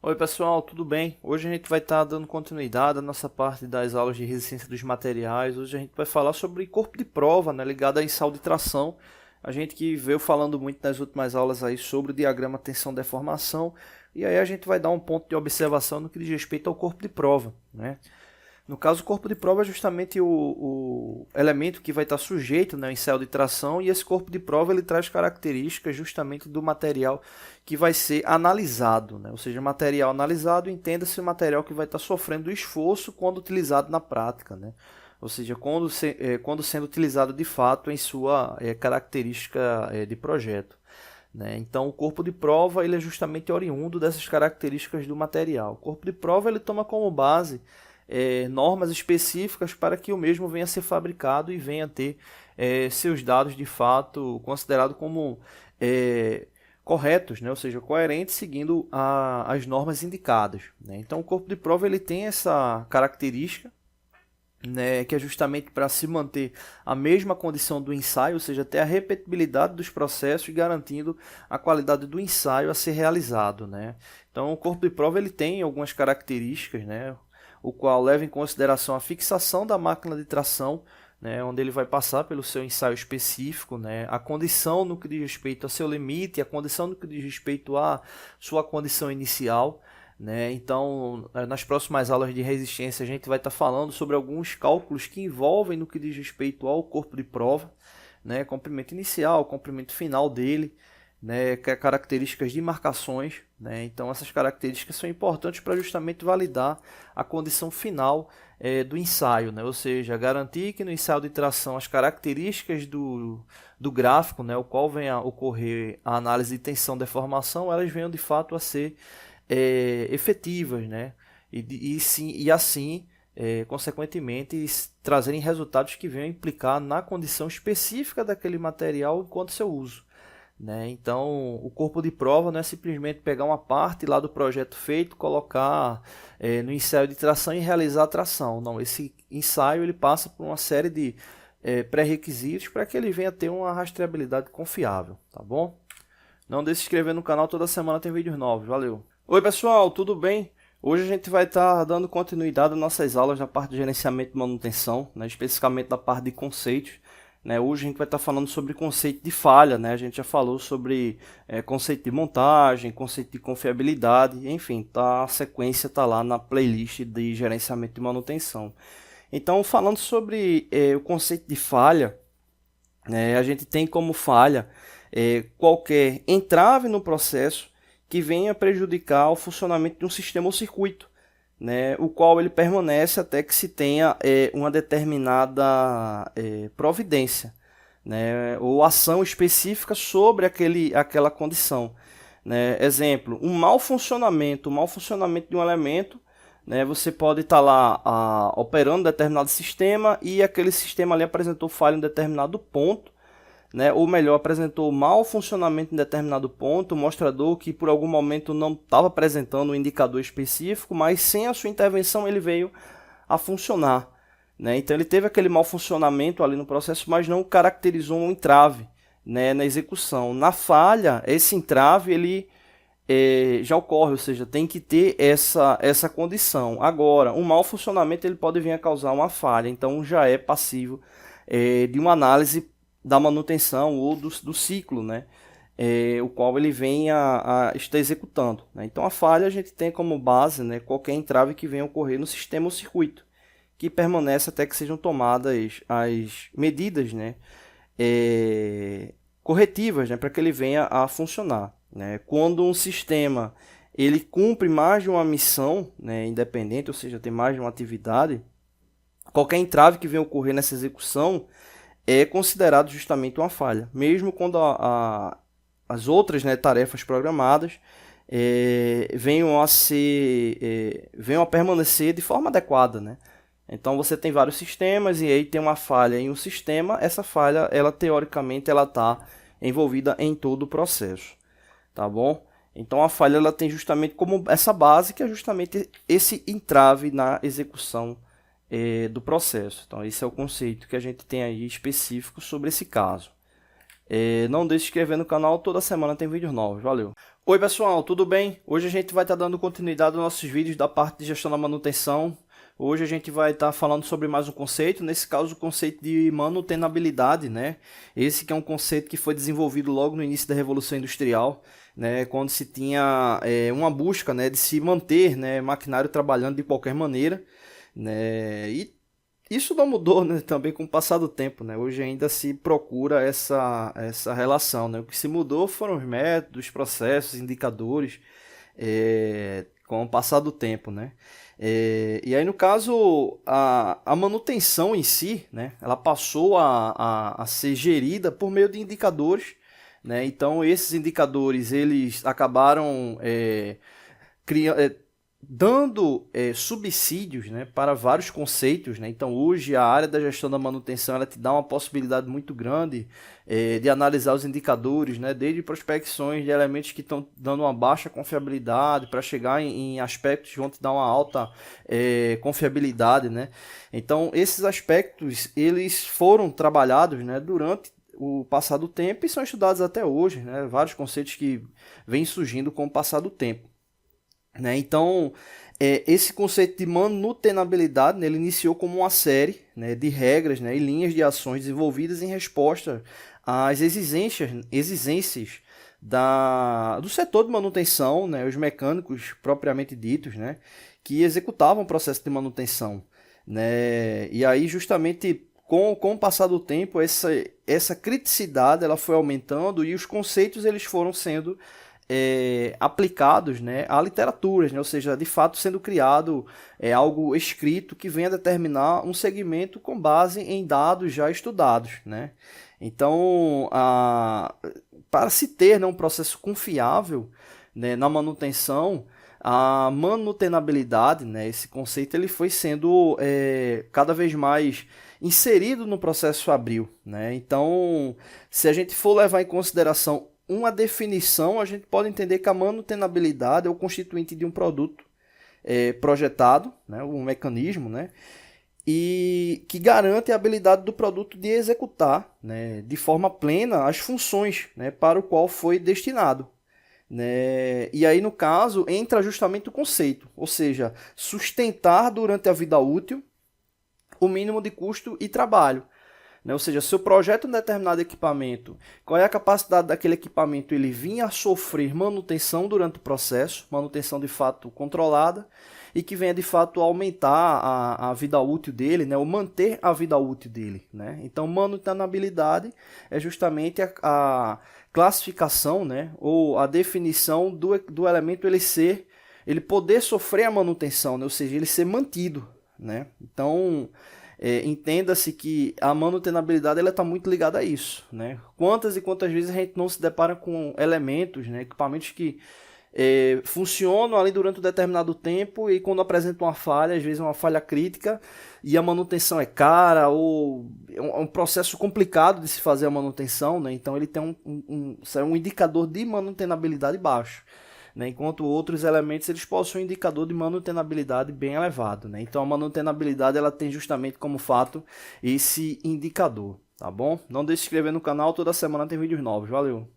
Oi pessoal, tudo bem? Hoje a gente vai estar dando continuidade à nossa parte das aulas de resistência dos materiais. Hoje a gente vai falar sobre corpo de prova, né, ligado a ensaios de tração. A gente que veio falando muito nas últimas aulas aí sobre o diagrama tensão-deformação, e aí a gente vai dar um ponto de observação no que diz respeito ao corpo de prova, né? No caso, o corpo de prova é justamente o elemento que vai estar sujeito, né, ao ensaio de tração, e esse corpo de prova ele traz características justamente do material que vai ser analisado, né? Ou seja, material analisado, entenda-se o material que vai estar sofrendo esforço quando utilizado na prática, né? Ou seja, quando sendo utilizado de fato em sua característica de projeto, né? Então, o corpo de prova ele é justamente oriundo dessas características do material. O corpo de prova ele toma como base normas específicas para que o mesmo venha a ser fabricado e venha a ter seus dados de fato considerados como corretos, né? Ou seja, coerentes, seguindo as normas indicadas, né? Então, o corpo de prova ele tem essa característica, né, que é justamente para se manter a mesma condição do ensaio, ou seja, ter a repetibilidade dos processos, garantindo a qualidade do ensaio a ser realizado, né? Então, o corpo de prova ele tem algumas características, né, o qual leva em consideração a fixação da máquina de tração, né, onde ele vai passar pelo seu ensaio específico, né, a condição no que diz respeito ao seu limite, a condição no que diz respeito à sua condição inicial, né? Então, nas próximas aulas de resistência, a gente vai estar falando sobre alguns cálculos que envolvem no que diz respeito ao corpo de prova, né? Comprimento inicial, comprimento final dele, né? Características de marcações, né? Então, essas características são importantes para justamente validar a condição final do ensaio, né? Ou seja, garantir que no ensaio de tração as características do gráfico, né? O qual venha a ocorrer a análise de tensão-deformação, elas venham de fato a ser efetivas, né? E assim, consequentemente, trazerem resultados que venham a implicar na condição específica daquele material enquanto seu uso, né? Então, o corpo de prova não é simplesmente pegar uma parte lá do projeto feito, colocar no ensaio de tração e realizar a tração. Não, esse ensaio ele passa por uma série de pré-requisitos para que ele venha a ter uma rastreabilidade confiável, tá bom? Não deixe de se inscrever no canal, toda semana tem vídeos novos. Valeu! Oi pessoal, tudo bem? Hoje a gente vai estar dando continuidade às nossas aulas na parte de gerenciamento e manutenção, né, especificamente da parte de conceitos. Né? Hoje a gente vai estar falando sobre conceito de falha, né? A gente já falou sobre conceito de montagem, conceito de confiabilidade, enfim, a sequência está lá na playlist de gerenciamento e manutenção. Então, falando sobre o conceito de falha, a gente tem como falha qualquer entrave no processo que venha prejudicar o funcionamento de um sistema ou circuito, né, o qual ele permanece até que se tenha uma determinada providência, né, ou ação específica sobre aquela condição. Né? Exemplo, um mau funcionamento de um elemento, né, você pode estar lá operando determinado sistema e aquele sistema ali apresentou falha em determinado ponto, né, ou melhor, apresentou mau funcionamento em determinado ponto, o mostrador que por algum momento não estava apresentando um indicador específico, mas sem a sua intervenção ele veio a funcionar. Né? Então ele teve aquele mau funcionamento ali no processo, mas não caracterizou um entrave, né, na execução. Na falha, esse entrave ele já ocorre, ou seja, tem que ter essa condição. Agora, um mau funcionamento ele pode vir a causar uma falha, então já é passível de uma análise da manutenção ou do ciclo, né? O qual ele vem a estar executando. Né? Então a falha a gente tem como base, né, qualquer entrave que venha a ocorrer no sistema ou circuito, que permanece até que sejam tomadas as medidas, né, corretivas, né, para que ele venha a funcionar. Né? Quando um sistema ele cumpre mais de uma missão, né, independente, ou seja, tem mais de uma atividade, qualquer entrave que venha a ocorrer nessa execução é considerado justamente uma falha, mesmo quando as outras, né, tarefas programadas venham a permanecer de forma adequada, né? Então você tem vários sistemas e aí tem uma falha em um sistema, essa falha, ela teoricamente ela está envolvida em todo o processo, tá bom? Então a falha ela tem justamente como essa base, que é justamente esse entrave na execução do processo. Então esse é o conceito que a gente tem aí específico sobre esse caso. Não deixe de se inscrever no canal, toda semana tem vídeos novos. Valeu! Oi pessoal, tudo bem? Hoje a gente vai estar dando continuidade aos nossos vídeos da parte de gestão da manutenção. Hoje a gente vai estar falando sobre mais um conceito, nesse caso o conceito de manutenabilidade, né? Esse que é um conceito que foi desenvolvido logo no início da Revolução Industrial, né? Quando se tinha uma busca, né, de se manter, né, maquinário trabalhando de qualquer maneira, né? E isso não mudou, né, também com o passar do tempo, né? Hoje ainda se procura essa relação, né? O que se mudou foram os métodos, os processos, indicadores, com o passar do tempo, né? E aí, no caso, a manutenção em si, né, ela passou a ser gerida por meio de indicadores, né? Então, esses indicadores, eles acabaram dando subsídios, né, para vários conceitos, né? Então hoje a área da gestão da manutenção ela te dá uma possibilidade muito grande de analisar os indicadores, né, desde prospecções de elementos que estão dando uma baixa confiabilidade para chegar em aspectos que vão te dar uma alta confiabilidade, né? Então esses aspectos eles foram trabalhados, né, durante o passar do tempo e são estudados até hoje, né? Vários conceitos que vêm surgindo com o passar do tempo. Né? Então, esse conceito de manutenabilidade, né, ele iniciou como uma série, né, de regras, né, e linhas de ações desenvolvidas em resposta às exigências do setor de manutenção, né, os mecânicos propriamente ditos, né, que executavam o processo de manutenção. Né? E aí, justamente, com o passar do tempo, essa criticidade ela foi aumentando e os conceitos eles foram sendo aplicados, né, a literaturas, né, ou seja, de fato sendo criado algo escrito que venha determinar um segmento com base em dados já estudados. Né? Então, para se ter, né, um processo confiável, né, na manutenção, a manutenabilidade, né, esse conceito ele foi sendo cada vez mais inserido no processo fabril. Né? Então, se a gente for levar em consideração uma definição, a gente pode entender que a manutenabilidade é o constituinte de um produto projetado, né, um mecanismo, né, e que garante a habilidade do produto de executar, né, de forma plena as funções, né, para o qual foi destinado. Né? E aí, no caso, entra justamente o conceito, ou seja, sustentar durante a vida útil o mínimo de custo e trabalho. Né? Ou seja, se eu projeto um determinado equipamento, qual é a capacidade daquele equipamento ele vir a sofrer manutenção durante o processo, manutenção de fato controlada, e que venha de fato aumentar a vida útil dele, né? Ou manter a vida útil dele. Né? Então, manutenabilidade é justamente a classificação, né? Ou a definição do elemento ele poder sofrer a manutenção, né? Ou seja, ele ser mantido. Né? Então, entenda-se que a manutenabilidade está muito ligada a isso. Né? Quantas e quantas vezes a gente não se depara com elementos, né, equipamentos que funcionam ali durante um determinado tempo e quando apresentam uma falha, às vezes uma falha crítica, e a manutenção é cara ou é um processo complicado de se fazer a manutenção, né? Então ele tem um indicador de manutenabilidade baixo. Né, enquanto outros elementos eles possuem um indicador de manutenabilidade bem elevado. Né? Então a manutenabilidade ela tem justamente como fato esse indicador. Tá bom? Não deixe de se inscrever no canal, toda semana tem vídeos novos. Valeu!